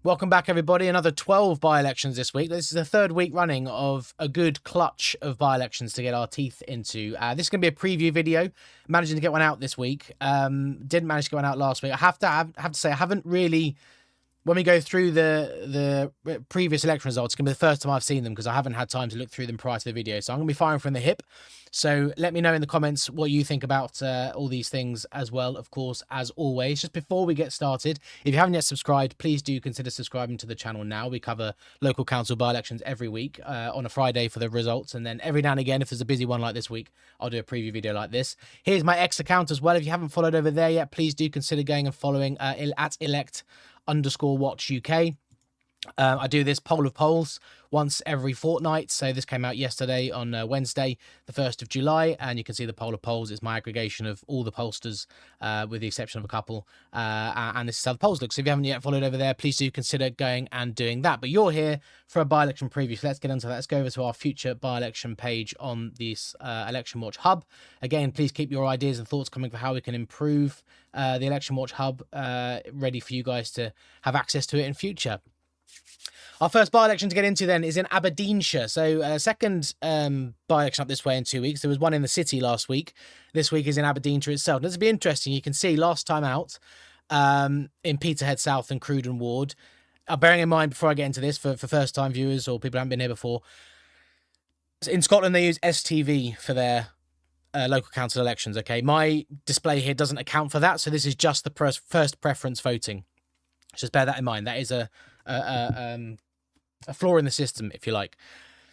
Welcome back, everybody. Another 12 by-elections this week. This is the third week running of a good clutch of by-elections to get our teeth into. This is going to be a preview video. Managing to get one out this week. Didn't manage to get one out last week. I have to say, I haven't really... When we go through the previous election results, it's going to be the first time I've seen them because I haven't had time to look through them prior to the video. So I'm going to be firing from the hip. So let me know in the comments what you think about all these things as well, of course, as always. Just before we get started, if you haven't yet subscribed, please do consider subscribing to the channel now. We cover local council by-elections every week on a Friday for the results. And then every now and again, if there's a busy one like this week, I'll do a preview video like this. Here's my X account as well. If you haven't followed over there yet, please do consider going and following at elect_watch UK. I do this poll of polls once every fortnight. So this came out yesterday on Wednesday, the 1st of July. And you can see the poll of polls is my aggregation of all the pollsters, with the exception of a couple. And this is how the polls look. So if you haven't yet followed over there, please do consider going and doing that. But you're here for a by-election preview. So let's get into that. Let's go over to our future by-election page on this Election Watch Hub. Again, please keep your ideas and thoughts coming for how we can improve the Election Watch Hub, ready for you guys to have access to it in future. Our first by-election to get into then is in Aberdeenshire. So second by-election up this way in 2 weeks. There was one in the city last week. This week is in Aberdeenshire itself. This will be interesting. You can see last time out in Peterhead South and Cruden Ward. Bearing in mind, before I get into this, for first-time viewers or people who haven't been here before, in Scotland they use STV for their local council elections. Okay, my display here doesn't account for that. So this is just the first preference voting. Just bear that in mind. That is a flaw in the system, if you like.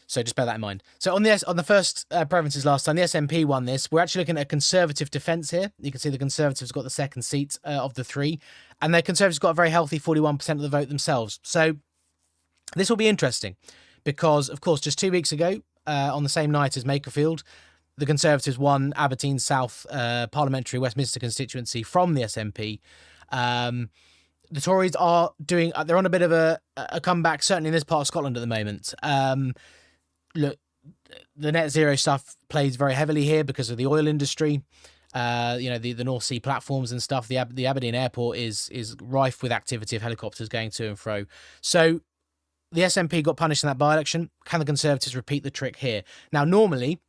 So just bear that in mind. So on the first preferences last time, the SNP won this. We're actually looking at a Conservative defence here. You can see the Conservatives got the second seat of the three. And the Conservatives got a very healthy 41% of the vote themselves. So this will be interesting because, of course, just 2 weeks ago, on the same night as Makerfield, the Conservatives won Aberdeen South Parliamentary Westminster constituency from the SNP. The Tories are they're on a bit of a comeback, certainly in this part of Scotland at the moment. Look, the net zero stuff plays very heavily here because of the oil industry. The North Sea platforms and stuff. The Aberdeen airport is rife with activity of helicopters going to and fro. So the SNP got punished in that by-election. Can the Conservatives repeat the trick here? Now, normally,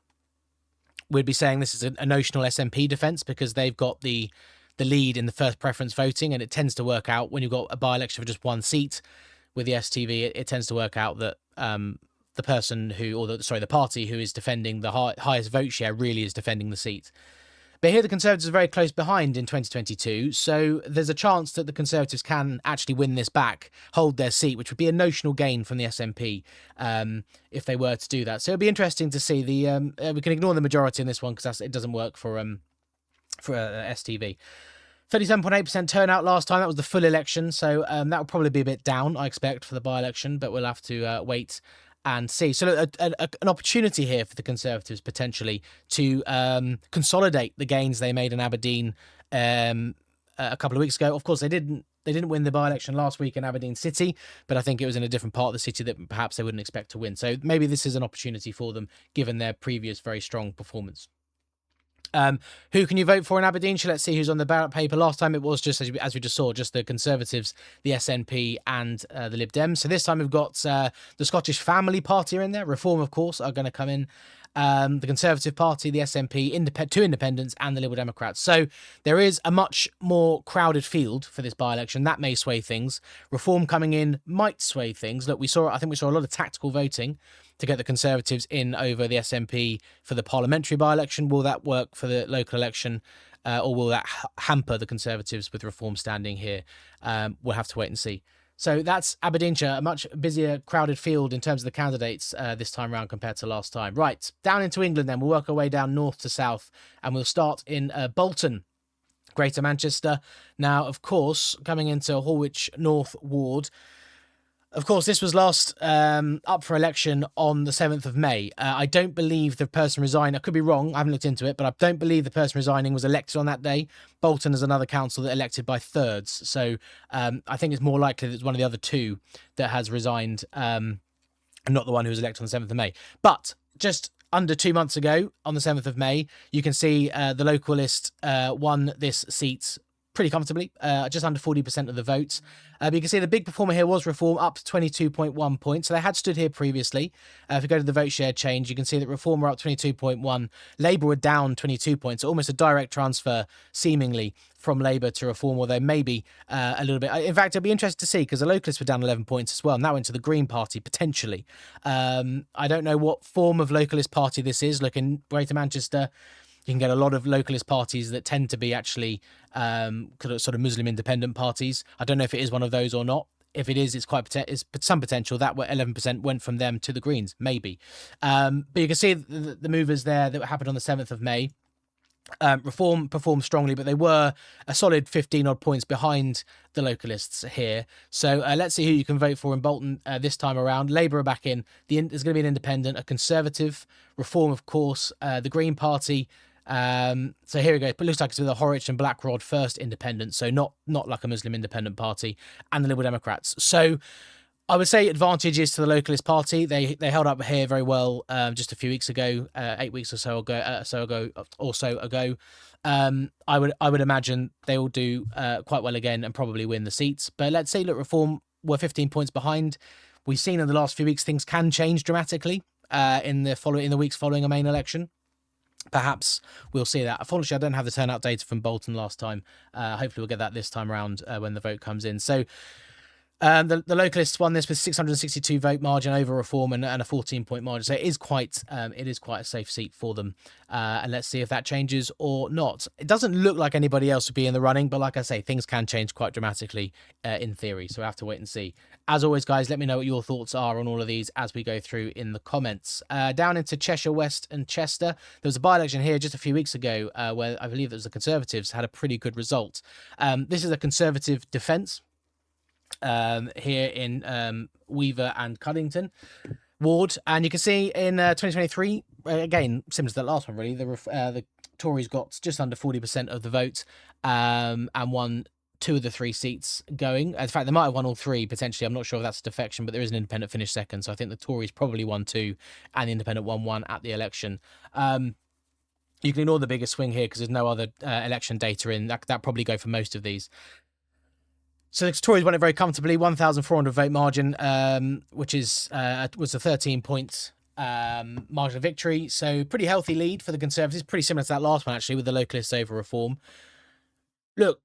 we'd be saying this is a notional SNP defence because they've got the lead in the first preference voting, and it tends to work out when you've got a by-election for just one seat with the STV. It tends to work out that the party who is defending the highest vote share really is defending the seat. But here the Conservatives are very close behind in 2022, so there's a chance that the Conservatives can actually win this back, hold their seat, which would be a notional gain from the SNP if they were to do that. So it'll be interesting to see. We can ignore the majority in this one because it doesn't work for STV. 37.8% turnout last time. That was the full election, so that will probably be a bit down, I expect, for the by-election, but we'll have to wait and see. So an opportunity here for the Conservatives potentially to consolidate the gains they made in Aberdeen a couple of weeks ago. Of course, they didn't win the by-election last week in Aberdeen City, but I think it was in a different part of the city that perhaps they wouldn't expect to win. So maybe this is an opportunity for them, given their previous very strong performance. Who can you vote for in Aberdeenshire? Let's see who's on the ballot paper. Last time it was just, as we just saw, just the Conservatives, the SNP and the Lib Dems. So this time we've got the Scottish Family Party are in there. Reform, of course, are going to come in. The Conservative Party, the SNP, two independents and the Liberal Democrats. So there is a much more crowded field for this by-election. That may sway things. Reform coming in might sway things. Look, I think we saw a lot of tactical voting to get the Conservatives in over the SNP for the parliamentary by-election. Will that work for the local election, or will that hamper the Conservatives with Reform standing here? We'll have to wait and see. So that's Aberdeenshire, a much busier, crowded field in terms of the candidates this time around compared to last time. Right, down into England then. We'll work our way down north to south, and we'll start in Bolton, Greater Manchester. Now, of course, coming into Horwich North Ward, of course, this was last up for election on the 7th of May. I don't believe the person resigning, I could be wrong, I haven't looked into it, but I don't believe the person resigning was elected on that day. Bolton is another council that elected by thirds. So I think it's more likely that it's one of the other two that has resigned, and not the one who was elected on the 7th of May. But just under 2 months ago, on the 7th of May, you can see the local list won this seat pretty comfortably, just under 40% of the votes. But you can see the big performer here was Reform, up 22.1 points. So they had stood here previously. If you go to the vote share change, you can see that Reform were up 22.1. Labour were down 22 points. So almost a direct transfer, seemingly, from Labour to Reform, although maybe a little bit. In fact, it'll be interesting to see, because the Localists were down 11 points as well, and that went to the Green Party, potentially. I don't know what form of Localist party this is. Look, in Greater Manchester, you can get a lot of Localist parties that tend to be actually sort of Muslim independent parties. I don't know if it is one of those or not. If it is, it's some potential. That 11% went from them to the Greens, maybe. But you can see the movers there that happened on the 7th of May. Reform performed strongly, but they were a solid 15 odd points behind the Localists here. So let's see who you can vote for in Bolton this time around. Labour are back in. There's going to be an independent, a Conservative, Reform, of course, the Green Party. So here we go. It looks like it's with a Horwich and Blackrod first independent, so not like a Muslim independent party, and the Liberal Democrats. So I would say advantages to the Localist Party. They held up here very well just a few weeks ago, 8 weeks or so ago. I would imagine they will do quite well again and probably win the seats. But let's say, look, Reform were 15 points behind. We've seen in the last few weeks things can change dramatically in the weeks following a main election. Perhaps we'll see that. Unfortunately, I don't have the turnout data from Bolton last time. Hopefully we'll get that this time around when the vote comes in. So the Localists won this with 662 vote margin over Reform and a 14-point margin. So it is quite a safe seat for them. And let's see if that changes or not. It doesn't look like anybody else would be in the running, but like I say, things can change quite dramatically in theory. So we'll have to wait and see. As always, guys, let me know what your thoughts are on all of these as we go through in the comments. Down into Cheshire West and Chester, there was a by-election here just a few weeks ago where I believe it was the Conservatives had a pretty good result. This is a Conservative defence. Here in Weaver and Cuddington ward, and you can see in 2023, again similar to that last one, really, the Tories got just under 40% of the vote and won 2 of the 3 seats going. In fact, they might have won all 3 potentially. I'm not sure if that's a defection, but there is an independent finish second, so I think the Tories probably won 2 and the independent won 1 at the election. You can ignore the biggest swing here because there's no other election data in. That probably go for most of these. So the Tories won it very comfortably, 1,400 vote margin, which was a 13-point margin of victory. So pretty healthy lead for the Conservatives, pretty similar to that last one, actually, with the Localists over Reform. Look,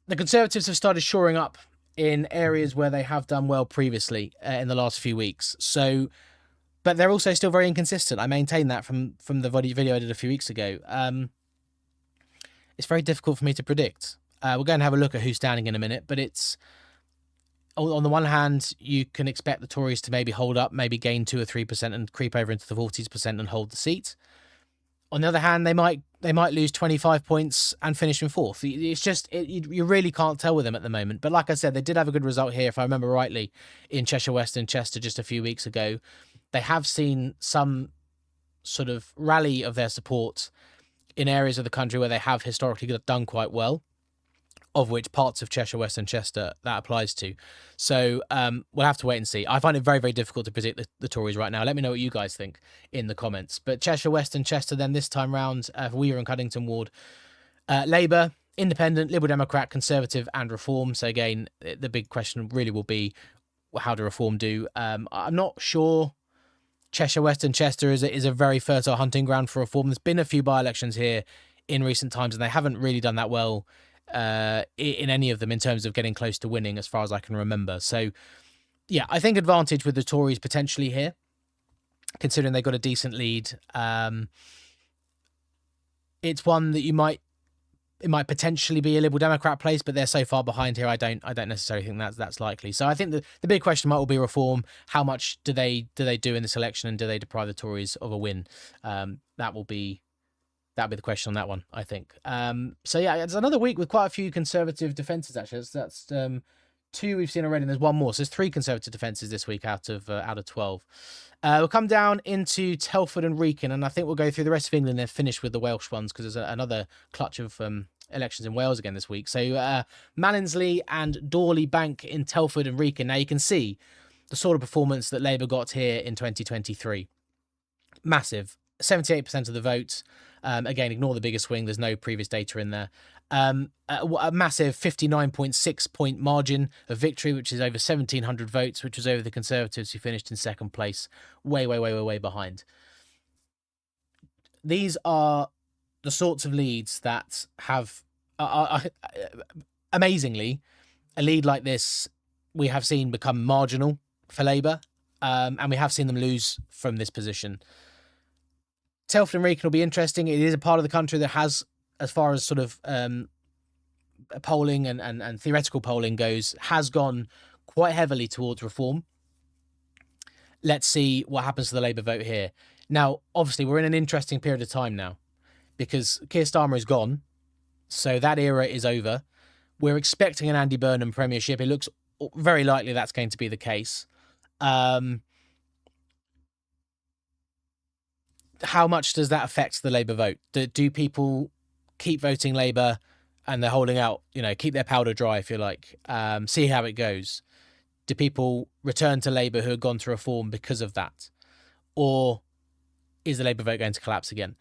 the Conservatives have started shoring up in areas where they have done well previously in the last few weeks. So, but they're also still very inconsistent. I maintain that from the video I did a few weeks ago. It's very difficult for me to predict. We're going to have a look at who's standing in a minute, but it's on the one hand, you can expect the Tories to maybe hold up, maybe gain 2 or 3% and creep over into the 40% and hold the seat. On the other hand, they might lose 25 points and finish in 4th. It's just you really can't tell with them at the moment. But like I said, they did have a good result here, if I remember rightly, in Cheshire West and Chester just a few weeks ago. They have seen some sort of rally of their support in areas of the country where they have historically done quite well, of which parts of Cheshire West and Chester that applies to. So we'll have to wait and see. I find it very, very difficult to predict the Tories right now. Let me know what you guys think in the comments. But Cheshire West and Chester then this time round for Weaver and Cuddington ward. Labour, Independent, Liberal Democrat, Conservative and Reform. So again, the big question really will be, how do Reform do? I'm not sure Cheshire West and Chester is a very fertile hunting ground for Reform. There's been a few by-elections here in recent times and they haven't really done that well in any of them in terms of getting close to winning as far as I can remember. So yeah, I think advantage with the Tories potentially here, considering they got a decent lead. It's one that it might potentially be a Liberal Democrat place, but they're so far behind here. I don't necessarily think that's likely. So I think the big question mark will be Reform. How much do they do in this election, and do they deprive the Tories of a win? That'll be the question on that one, I think. So yeah, it's another week with quite a few Conservative defences, actually. That's 2 we've seen already, and there's 1 more. So there's 3 Conservative defences this week out of 12. We'll come down into Telford and Wrekin, and I think we'll go through the rest of England and finish with the Welsh ones, because there's another clutch of elections in Wales again this week. So Mallingsley and Dorley Bank in Telford and Wrekin. Now you can see the sort of performance that Labour got here in 2023. Massive. 78% of the vote. Again, ignore the biggest swing. There's no previous data in there. A massive 59.6 point margin of victory, which is over 1,700 votes, which was over the Conservatives, who finished in second place, way behind. These are the sorts of leads that have, amazingly, a lead like this we have seen become marginal for Labour, and we have seen them lose from this position. Telford Wrekin will be interesting. It is a part of the country that has, as far as sort of polling and theoretical polling goes, has gone quite heavily towards reform. Let's see what happens to the Labour vote here. Now, obviously, we're in an interesting period of time now because Keir Starmer is gone, so that era is over. We're expecting an Andy Burnham premiership. It looks very likely that's going to be the case. How much does that affect the Labour vote? Do people keep voting Labour and they're holding out, keep their powder dry, if you like, see how it goes? Do people return to Labour who have gone to reform because of that? Or is the Labour vote going to collapse again?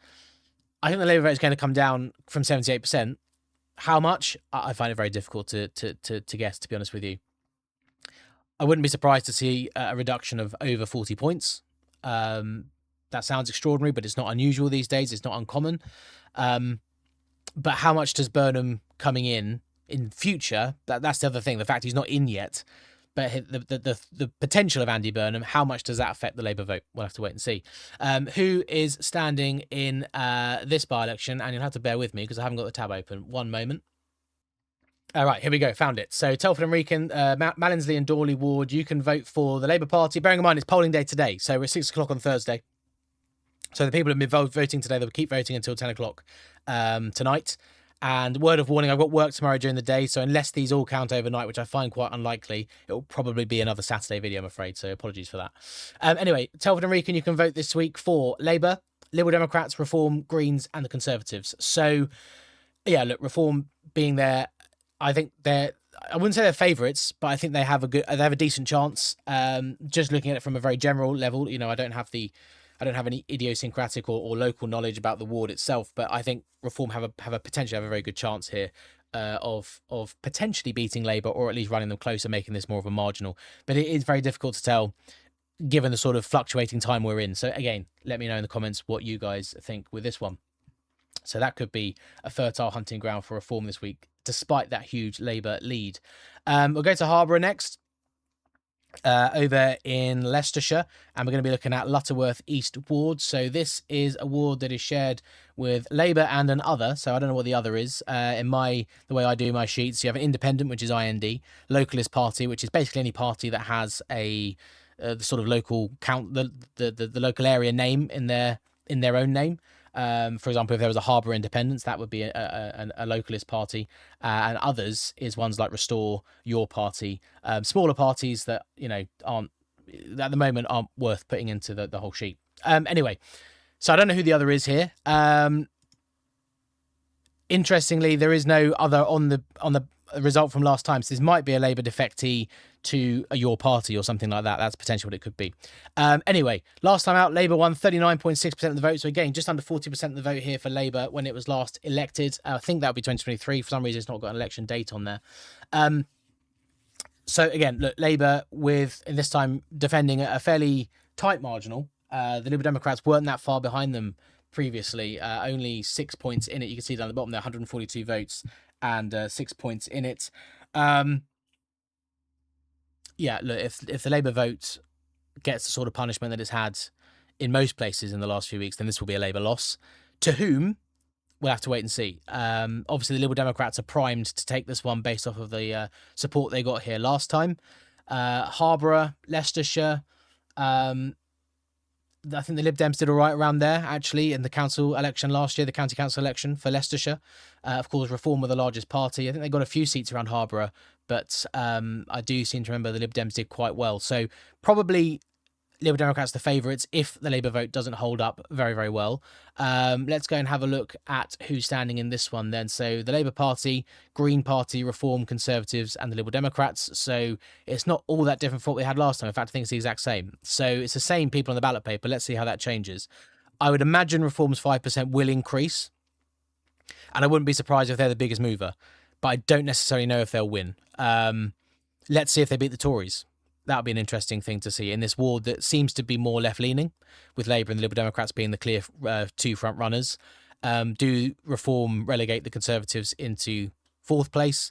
I think the Labour vote is going to come down from 78%. How much? I find it very difficult to guess, to be honest with you. I wouldn't be surprised to see a reduction of over 40 points. That sounds extraordinary, but it's not unusual these days. It's not uncommon. But how much does Burnham coming in future? That's the other thing. The fact he's not in yet, but the potential of Andy Burnham, how much does that affect the Labour vote? We'll have to wait and see. Who is standing in this by-election? And you'll have to bear with me because I haven't got the tab open. One moment. All right, here we go. Found it. So Telford Wrekin, Mallinsley and Dawley Ward, you can vote for the Labour Party. Bearing in mind it's polling day today, so we're 6 o'clock on Thursday. So the people who have been voting today, they'll keep voting until 10 o'clock tonight. And word of warning, I've got work tomorrow during the day, so unless these all count overnight, which I find quite unlikely, it will probably be another Saturday video, I'm afraid, so apologies for that. Anyway, Telford and Wrekin, you can vote this week for Labour, Liberal Democrats, Reform, Greens, and the Conservatives. So, yeah, look, Reform being there, I think I wouldn't say they're favourites, but I think they have a decent chance. Just looking at it from a very general level, I don't have any idiosyncratic or local knowledge about the ward itself, but I think Reform have a potentially have a very good chance here of potentially beating Labour, or at least running them closer, making this more of a marginal. But it is very difficult to tell given the sort of fluctuating time we're in. So again, let me know in the comments what you guys think with this one. So that could be a fertile hunting ground for Reform this week, despite that huge Labour lead. We'll go to Harborough next. Over in Leicestershire, and we're going to be looking at Lutterworth East Ward. So this is a ward that is shared with Labour and an other, so I don't know what the other is. The way I do my sheets, you have an independent, which is IND, localist party, which is basically any party that has the sort of local the local area name in their own name. For example, if there was a Harborough Independence, that would be a localist party, and others is ones like Restore, Your Party, smaller parties that aren't at the moment aren't worth putting into the whole sheet. Anyway, so I don't know who the other is here. Interestingly, there is no other on the result from last time, so this might be a Labour defectee to Your Party or something like that. That's potentially what it could be. Anyway, last time out, Labour won 39.6% of the vote, so again, just under 40% of the vote here for Labour when it was last elected. I think that would be 2023. For some reason, it's not got an election date on there. So again, look, Labour in this time defending a fairly tight marginal. The Liberal Democrats weren't that far behind them previously, only 6 points in it. You can see down the bottom there, 142 votes and 6 points in it. Yeah, look, if the Labour vote gets the sort of punishment that it's had in most places in the last few weeks, then this will be a Labour loss. To whom? We'll have to wait and see. Obviously, the Liberal Democrats are primed to take this one based off of the support they got here last time. Harborough, Leicestershire. I think the Lib Dems did all right around there, actually, in the council election last year, the county council election for Leicestershire. Of course, Reform were the largest party. I think they got a few seats around Harborough, but I do seem to remember the Lib Dems did quite well. So probably Liberal Democrats the favourites if the Labour vote doesn't hold up very, very well. Let's go and have a look at who's standing in this one then. So the Labour Party, Green Party, Reform, Conservatives and the Liberal Democrats. So it's not all that different from what we had last time. In fact, I think it's the exact same. So it's the same people on the ballot paper. Let's see how that changes. I would imagine Reform's 5% will increase. and I wouldn't be surprised if they're the biggest mover, but I don't necessarily know if they'll win. Let's see if they beat the Tories. That would be an interesting thing to see in this ward that seems to be more left-leaning, with Labour and the Liberal Democrats being the clear two front runners. Do Reform relegate the Conservatives into fourth place?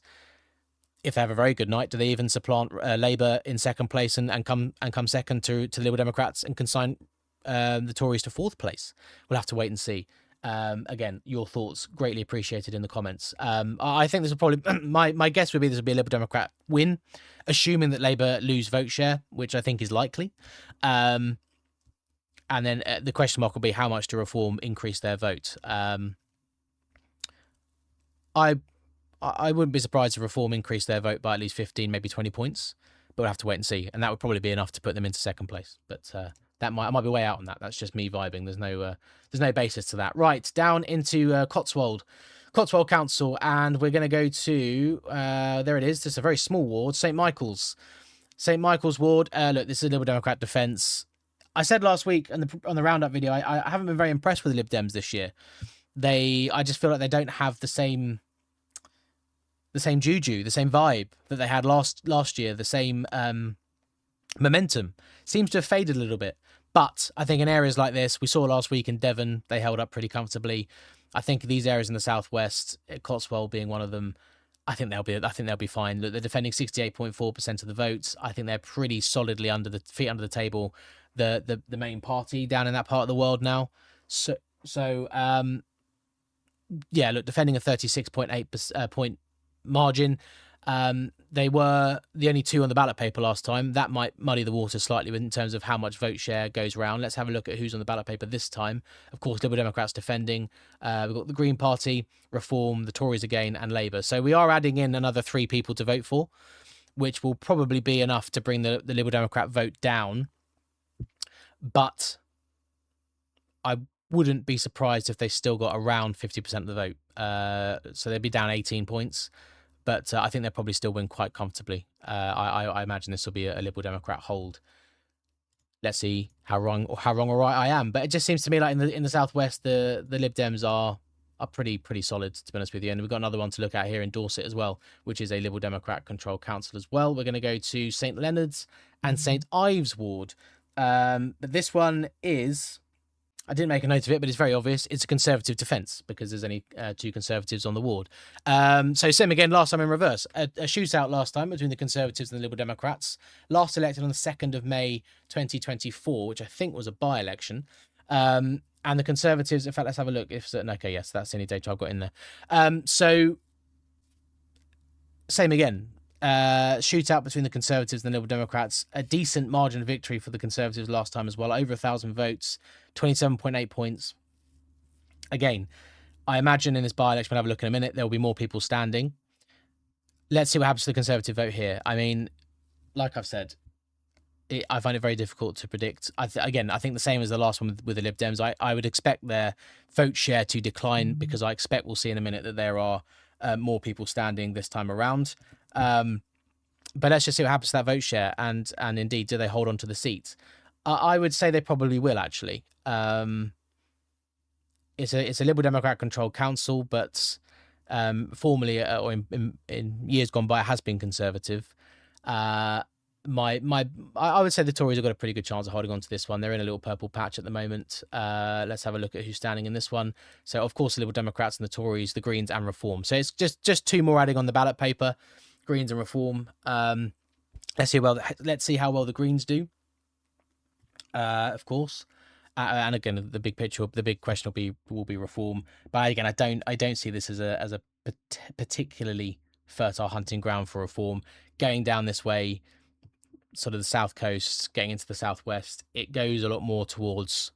If they have a very good night, do they even supplant Labour in second place and come second to the Liberal Democrats and consign the Tories to fourth place? We'll have to wait and see. Again, your thoughts greatly appreciated in the comments. I think this will probably my guess would be this will be a Liberal Democrat win, assuming that Labour lose vote share, which I think is likely. And then the question mark will be how much do Reform increase their vote. I wouldn't be surprised if Reform increased their vote by at least 15, maybe 20 points, but we'll have to wait and see. And that would probably be enough to put them into second place. But I might be way out on that. That's just me vibing. There's no basis to that. Right, down into Cotswold Council, and we're going to go to there it is. Just a very small ward, St Michael's ward. Look, this is a Liberal Democrat defence. I said last week on the roundup video, I haven't been very impressed with the Lib Dems this year. I just feel like they don't have the same juju, the same vibe that they had last year, the same momentum. Seems to have faded a little bit. But I think in areas like this, we saw last week in Devon, they held up pretty comfortably. I think these areas in the southwest, Cotswold being one of them, I think they'll be fine. Look, they're defending 68.4% of the votes. I think they're pretty solidly under the table, the main party down in that part of the world now. So yeah, look, defending a 36.8 point margin. They were the only two on the ballot paper last time. That might muddy the water slightly in terms of how much vote share goes around. Let's have a look at who's on the ballot paper this time. Of course, Liberal Democrats defending. We've got the Green Party, Reform, the Tories again, and Labour. So we are adding in another 3 people to vote for, which will probably be enough to bring the Liberal Democrat vote down. But I wouldn't be surprised if they still got around 50% of the vote. So they'd be down 18 points. But I think they'll probably still win quite comfortably. I imagine this will be a Liberal Democrat hold. Let's see how wrong or right I am. But it just seems to me like in the southwest, the Lib Dems are pretty solid, to be honest with you. And we've got another one to look at here in Dorset as well, which is a Liberal Democrat controlled council as well. We're going to go to St Leonard's and St Ives ward. But this one is, I didn't make a note of it, but it's very obvious. It's a Conservative defence because there's only 2 Conservatives on the ward. So same again last time in reverse. A shootout last time between the Conservatives and the Liberal Democrats. Last elected on the 2nd of May 2024, which I think was a by-election. And the Conservatives, in fact, let's have a look. Okay, yes, that's the only data I've got in there. So same again. Shootout between the Conservatives and the Liberal Democrats. A decent margin of victory for the Conservatives last time as well. Over 1,000 votes, 27.8 points. Again, I imagine in this by-election, we'll have a look in a minute, there will be more people standing. Let's see what happens to the Conservative vote here. I mean, like I've said, I find it very difficult to predict. I think the same as the last one with the Lib Dems. I would expect their vote share to decline because I expect we'll see in a minute that there are more people standing this time around. But let's just see what happens to that vote share, and indeed, do they hold on to the seats? I would say they probably will, actually. It's a Liberal Democrat controlled council, but formerly or in years gone by, it has been Conservative. I would say the Tories have got a pretty good chance of holding on to this one. They're in a little purple patch at the moment. Let's have a look at who's standing in this one. So, of course, the Liberal Democrats and the Tories, the Greens and Reform. So it's just 2 more adding on the ballot paper, Greens and Reform. Let's see how well the Greens do. Of course. And again, the big question will be Reform. But again, I don't see this as a particularly fertile hunting ground for Reform. Going down this way, sort of the south coast, getting into the southwest, it goes a lot more towards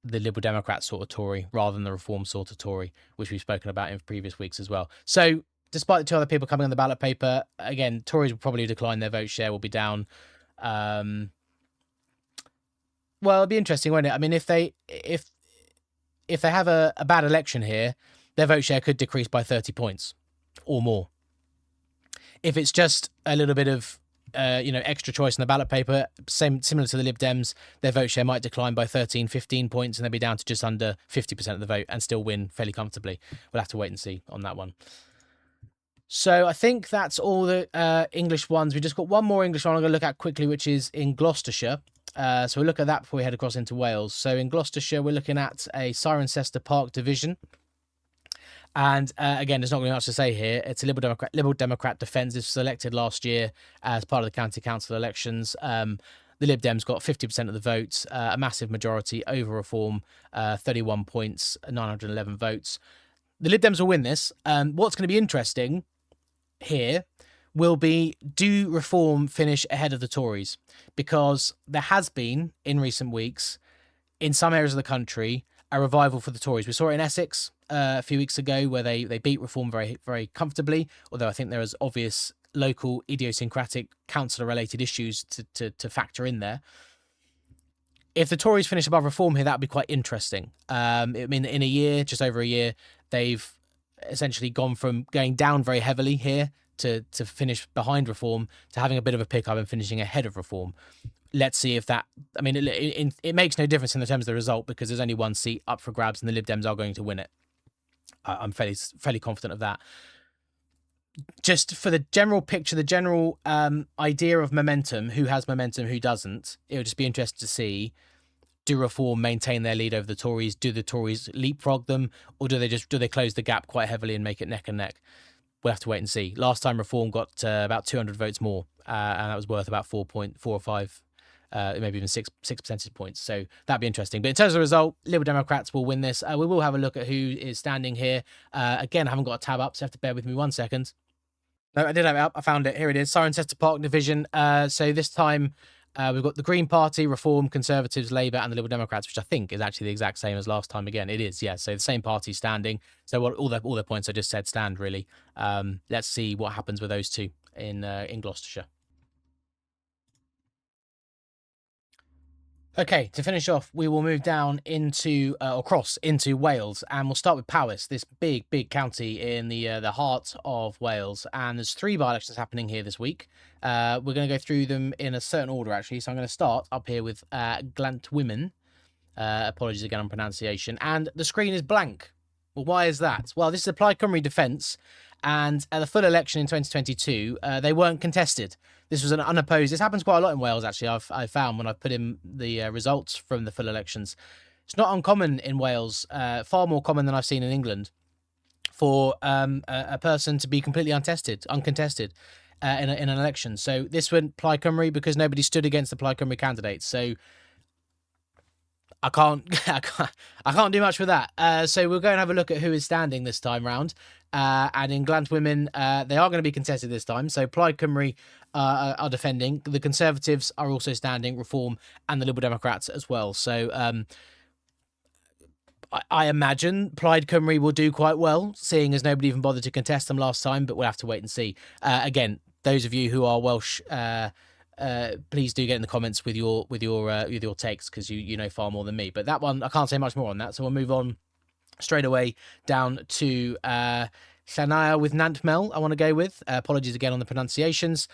the Liberal Democrat sort of Tory rather than the Reform sort of Tory, which we've spoken about in previous weeks as well. So despite the 2 other people coming on the ballot paper, again, Tories will probably decline, their vote share will be down. Well, it'll be interesting, won't it? I mean, if they have a bad election here, their vote share could decrease by 30 points or more. If it's just a little bit of extra choice in the ballot paper, similar to the Lib Dems, their vote share might decline by 13, 15 points, and they'll be down to just under 50% of the vote and still win fairly comfortably. We'll have to wait and see on that one. So I think that's all the English ones. We just got one more English one I'm going to look at quickly, which is in Gloucestershire. So we'll look at that before we head across into Wales. So in Gloucestershire, we're looking at a Cirencester Park division. And again, there's not really much to say here. It's a Liberal Democrat defence. This was elected last year as part of the county council elections. The Lib Dems got 50% of the votes, a massive majority over Reform, 31 points, 911 votes. The Lib Dems will win this. What's going to be interesting here will be, do Reform finish ahead of the Tories? Because there has been, in recent weeks, in some areas of the country, a revival for the Tories. We saw it in Essex a few weeks ago where they beat Reform very, very comfortably, although I think there is obvious local idiosyncratic councillor-related issues to factor in there. If the Tories finish above Reform here, that would be quite interesting. I mean, in a year, just over a year, they've essentially gone from going down very heavily here to finish behind Reform to having a bit of a pickup and finishing ahead of Reform. Let's see if that... I mean, it makes no difference in the terms of the result because there's only one seat up for grabs and the Lib Dems are going to win it. I'm fairly confident of that. Just for the general picture, the general idea of momentum, who has momentum, who doesn't, it would just be interesting to see, do Reform maintain their lead over the Tories? Do the Tories leapfrog them? Or do they close the gap quite heavily and make it neck and neck? We'll have to wait and see. Last time Reform got about 200 votes more, and that was worth about 4 or 5, maybe even 6 percentage points. So that'd be interesting. But in terms of the result, Liberal Democrats will win this. We will have a look at who is standing here. Again, I haven't got a tab up, so you have to bear with me 1 second. No, I did have it up. I found it. Here it is. Cirencester Park division. So this time we've got the Green Party, Reform, Conservatives, Labour, and the Liberal Democrats, which I think is actually the exact same as last time. Again, it is. Yeah. So the same party standing. So all the points I just said stand really. Let's see what happens with those two in Gloucestershire. Okay, to finish off, we will move down into or cross into Wales, and we'll start with Powys, this big county in the heart of Wales. And there's 3 by-elections happening here this week. We're going to go through them in a certain order, actually. So I'm going to start up here with Glantwymen. Apologies again on pronunciation. And the screen is blank. Well, why is that? Well, this is a Plaid Cymru defence, and at the full election in 2022, they weren't contested. This was an unopposed. This happens quite a lot in Wales, actually. I've found when I've put in the results from the full elections. It's not uncommon in Wales, far more common than I've seen in England, for a person to be completely uncontested in an election. So this went Plaid Cymru because nobody stood against the Plaid Cymru candidates. So I can't do much with that. So we'll go and have a look at who is standing this time round. And in Glantwymen, they are going to be contested this time. So Plaid Cymru are defending. The Conservatives are also standing, Reform, and the Liberal Democrats as well. So I imagine Plaid Cymru will do quite well, seeing as nobody even bothered to contest them last time. But we'll have to wait and see. Again, those of you who are Welsh, please do get in the comments with your takes, because you know far more than me. But that one, I can't say much more on that. So we'll move on straight away down to Llanaya with Nantmel, I want to go with. Apologies again on the pronunciations.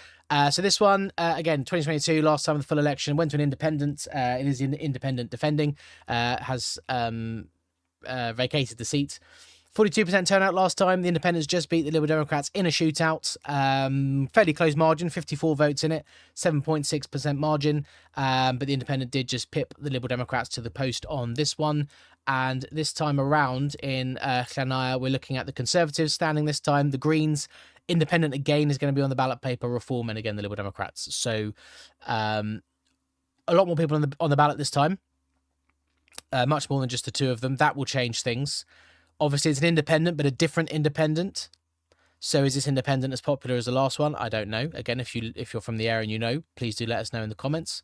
So this one, again, 2022, last time of the full election, went to an independent. It is independent defending, has vacated the seat. 42% turnout last time. The Independents just beat the Liberal Democrats in a shootout. Fairly close margin, 54 votes in it, 7.6% margin. But the Independent did just pip the Liberal Democrats to the post on this one. And this time around in Llanaya, we're looking at the Conservatives standing this time, the Greens. Independent again is going to be on the ballot paper, Reform, and again the Liberal Democrats. So a lot more people on the ballot this time. Much more than just the two of them. That will change things. Obviously, it's an independent, but a different independent. So is this independent as popular as the last one? I don't know. Again, if you're from the area and you know, please do let us know in the comments.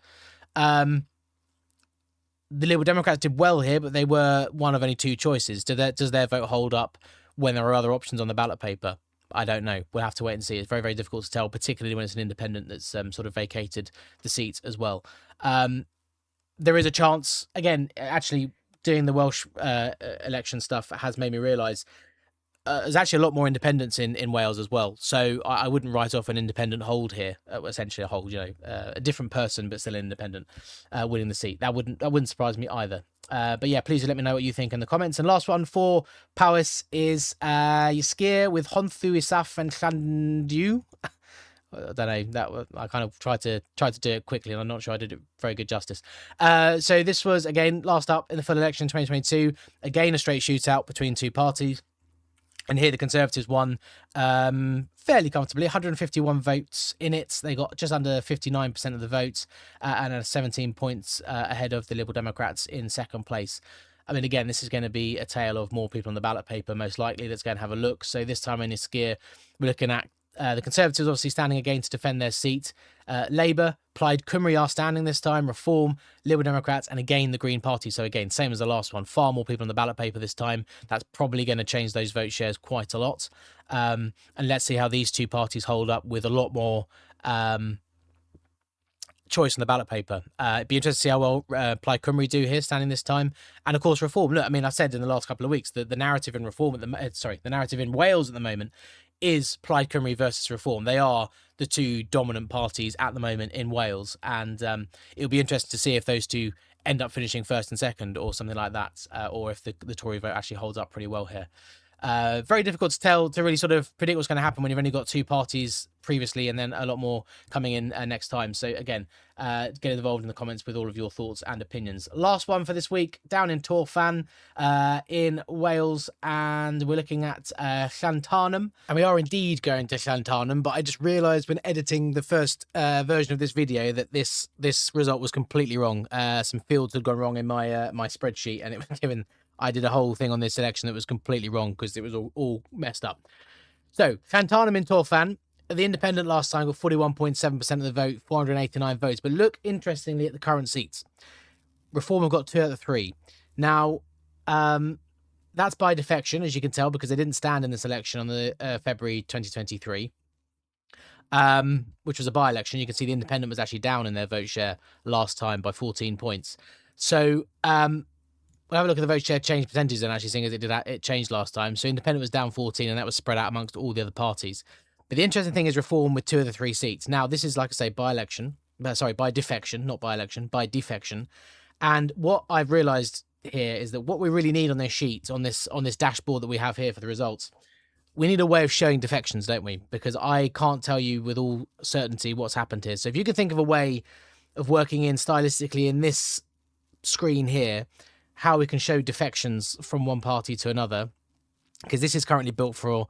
The Liberal Democrats did well here, but they were one of only 2 choices. Does their vote hold up when there are other options on the ballot paper? I don't know. We'll have to wait and see. It's very, very difficult to tell, particularly when it's an independent that's sort of vacated the seat as well. There is a chance, again, actually, doing the Welsh election stuff has made me realise there's actually a lot more independents in Wales as well. So I wouldn't write off an independent hold here. Essentially a hold, a different person but still independent winning the seat. That wouldn't surprise me either. But yeah, please do let me know what you think in the comments. And last one for Powys is Ysgeir with Honthu, Isaf and Llandew. I don't know. That I kind of tried to do it quickly, and I'm not sure I did it very good justice. So this was again last up in the full election 2022. Again, a straight shootout between two parties. And here the Conservatives won fairly comfortably, 151 votes in it. They got just under 59% of the votes and are 17 points ahead of the Liberal Democrats in second place. I mean, again, this is going to be a tale of more people on the ballot paper, most likely. Let's go and have a look. So this time in Ysgeir, we're looking at the Conservatives obviously standing again to defend their seat. Labour, Plaid Cymru are standing this time. Reform, Liberal Democrats, and again the Green Party. So again, same as the last one. Far more people on the ballot paper this time. That's probably going to change those vote shares quite a lot. And let's see how these two parties hold up with a lot more choice on the ballot paper. It'd be interesting to see how well Plaid Cymru do here, standing this time, and of course Reform. Look, I mean, I said in the last couple of weeks that the narrative in Reform the narrative in Wales at the moment is Plaid Cymru versus Reform. They are the two dominant parties at the moment in Wales, and it'll be interesting to see if those two end up finishing first and second or something like that, or if the Tory vote actually holds up pretty well here. Very difficult to really sort of predict what's going to happen when you've only got two parties previously and then a lot more coming in next time. So again, get involved in the comments with all of your thoughts and opinions. Last one for this week, down in Torfaen in Wales, and we're looking at Llantarnam, and we are indeed going to Llantarnam, but I just realised when editing the first version of this video that this result was completely wrong. Some fields had gone wrong in my my spreadsheet, and it was given. I did a whole thing on this election that was completely wrong because it was all messed up. So, Llantarnam in Torfaen, the independent last time got 41.7% of the vote, 489 votes. But look, interestingly, at the current seats. Reform have got 2 out of 3. Now, that's by defection, as you can tell, because they didn't stand in this election on the February 2023, which was a by-election. You can see the independent was actually down in their vote share last time by 14 points. So, we'll have a look at the vote share change percentages and actually seeing as it changed last time. So independent was down 14 and that was spread out amongst all the other parties. But the interesting thing is Reform with 2 of the 3 seats. Now, this is, like I say, by-election. Sorry, by defection, not by-election, by defection. And what I've realised here is that what we really need on this sheet, on this dashboard that we have here for the results, we need a way of showing defections, don't we? Because I can't tell you with all certainty what's happened here. So if you could think of a way of working in stylistically in this screen here, how we can show defections from one party to another, because this is currently built for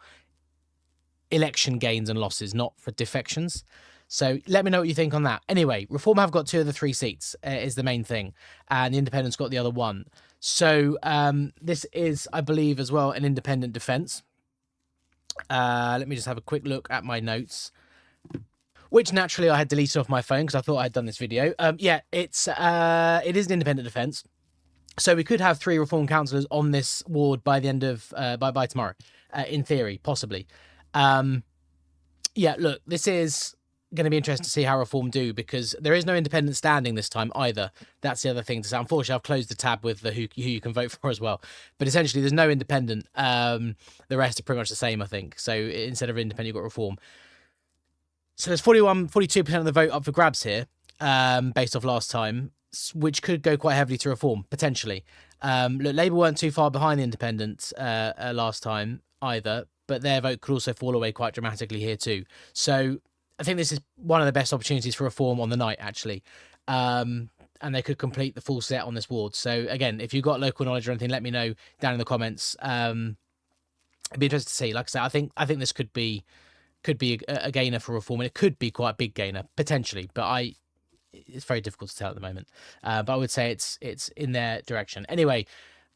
election gains and losses, not for defections. So let me know what you think on that. Anyway, Reform have got 2 of the 3 seats is the main thing, and the Independents got the other 1. So this is, I believe, as well, an independent defence. Let me just have a quick look at my notes, which naturally I had deleted off my phone because I thought I had done this video. Yeah, it is an independent defence. So we could have 3 Reform councillors on this ward by the end of by tomorrow, in theory, possibly. Yeah, look, this is going to be interesting to see how Reform do, because there is no independent standing this time either. That's the other thing to say. Unfortunately, I've closed the tab with the who you can vote for as well. But essentially, there's no independent. The rest are pretty much the same, I think. So instead of independent, you've got Reform. So there's 42% of the vote up for grabs here, based off last time, which could go quite heavily to Reform, potentially. Look, Labour weren't too far behind the Independents last time either, but their vote could also fall away quite dramatically here too. So I think this is one of the best opportunities for Reform on the night, actually. And they could complete the full set on this ward. So again, if you've got local knowledge or anything, let me know down in the comments. It'd be interesting to see. Like I say, I think this could be a gainer for Reform, and it could be quite a big gainer, potentially, but it's very difficult to tell at the moment. But I would say it's in their direction. Anyway,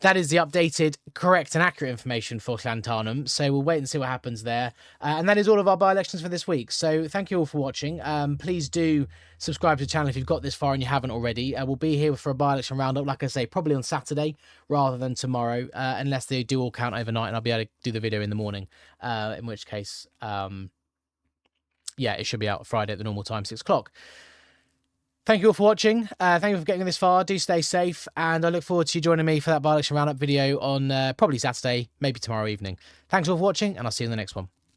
that is the updated, correct and accurate information for Llantarnam. So we'll wait and see what happens there. And that is all of our by-elections for this week. So thank you all for watching. Please do subscribe to the channel if you've got this far and you haven't already. We'll be here for a by-election roundup, like I say, probably on Saturday rather than tomorrow, unless they do all count overnight and I'll be able to do the video in the morning, in which case, yeah, it should be out Friday at the normal time, 6 o'clock. Thank you all for watching. Thank you for getting this far. Do stay safe, and I look forward to you joining me for that by-election roundup video on probably Saturday, maybe tomorrow evening. Thanks all for watching, and I'll see you in the next one.